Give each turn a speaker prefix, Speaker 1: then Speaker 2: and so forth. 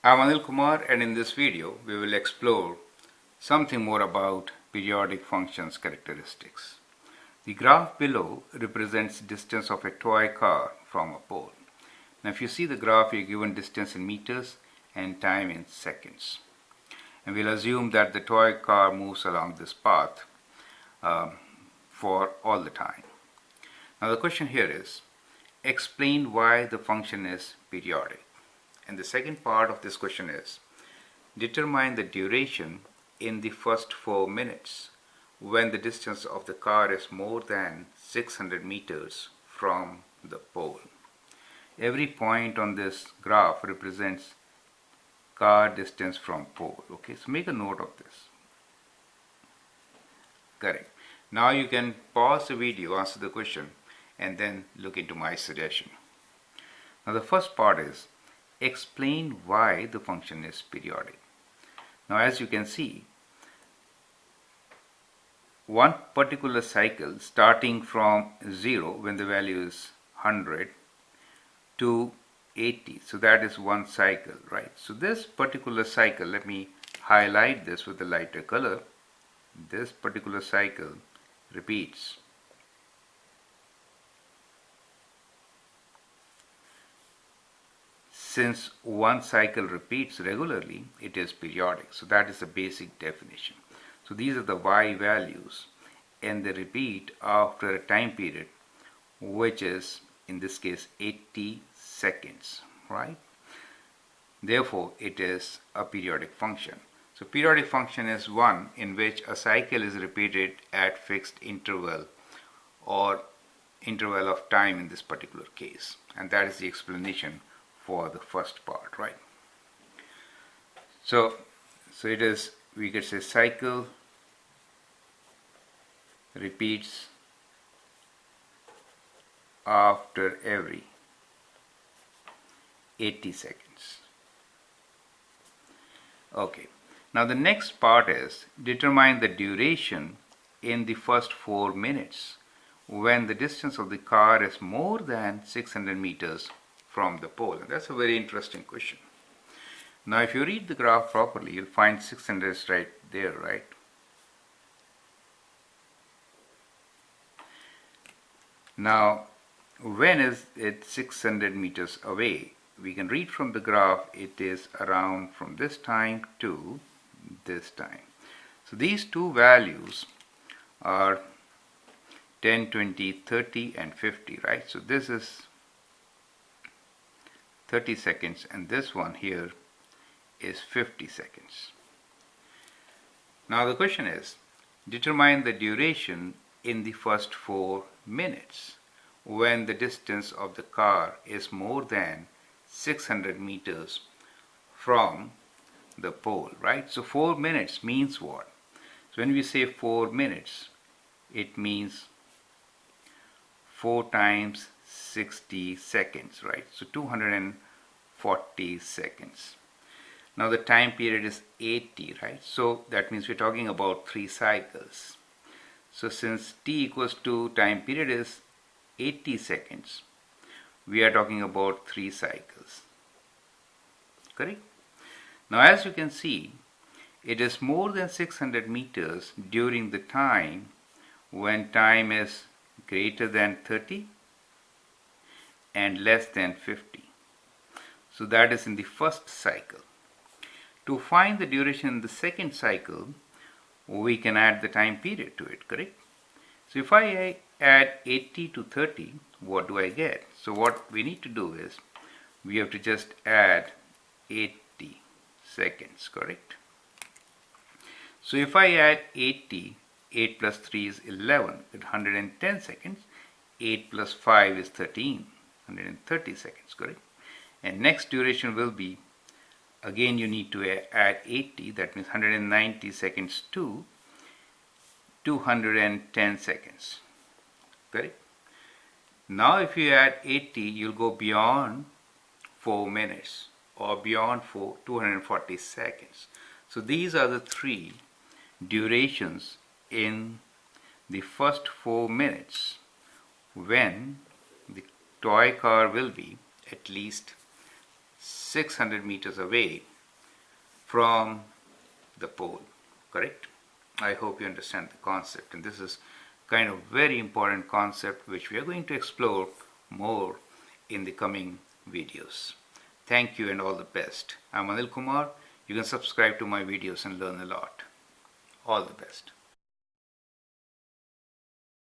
Speaker 1: I'm Anil Kumar, and in this video we will explore something more about periodic functions characteristics. The graph below represents distance of a toy car from a pole. Now if you see the graph, you're given distance in meters and time in seconds. And we'll assume that the toy car moves along this path for all the time. Now the question here is, explain why the function is periodic. And the second part of this question is, determine the duration in the first 4 minutes when the distance of the car is more than 600 meters from the pole. Every point on this graph represents car distance from pole. Okay, so make a note of this. Correct. Now you can pause the video, answer the question, and then look into my suggestion. Now the first part is, explain why the function is periodic. Now as you can see, one particular cycle starting from 0 when the value is 100 to 80, so that is one cycle, right? So this particular cycle, let me highlight this with a lighter color. This particular cycle repeats. Since one cycle repeats regularly, it is periodic. So that is the basic definition. So these are the y values, and they repeat after a time period which is in this case 80 seconds, right? Therefore it is a periodic function. So periodic function is one in which a cycle is repeated at fixed interval or interval of time in this particular case, and that is the explanation for the first part, right? So it is, we could say, cycle repeats after every 80 seconds. Okay, now the next part is, determine the duration in the first 4 minutes when the distance of the car is more than 600 meters from the pole. And that's a very interesting question. Now if you read the graph properly, you'll find 600 is right there, right? Now when is it 600 meters away? We can read from the graph it is around from this time to this time. So these two values are 10, 20, 30 and 50, right? So this is 30 seconds and this one here is 50 seconds. Now the question is, determine the duration in the first 4 minutes when the distance of the car is more than 600 meters from the pole, right? So 4 minutes means what? So when we say 4 minutes, it means 4 times 60 seconds, right? So 240 seconds. Now the time period is 80, right? So that means we're talking about 3 cycles. So since t equals to time period is 80 seconds, we are talking about 3 cycles. Correct? Now as you can see, it is more than 600 meters during the time when time is greater than 30 and less than 50. So that is in the first cycle. To find the duration in the second cycle, we can add the time period to it, correct? So if I add 80 to 30, what do I get? So what we need to do is, we have to just add 80 seconds, correct? So if I add 80, 8 plus 3 is 11, with 110 seconds. 8 plus 5 is 13, 130 seconds, correct? And next duration will be, again you need to add 80, that means 190 seconds to 210 seconds, correct? Now if you add 80, you'll go beyond 4 minutes or beyond 240 seconds. So these are the 3 durations in the first 4 minutes when toy car will be at least 600 meters away from the pole, correct? I hope you understand the concept, and this is kind of very important concept which we are going to explore more in the coming videos. Thank you and all the best. I'm Anil Kumar. You can subscribe to my videos and learn a lot. All the best.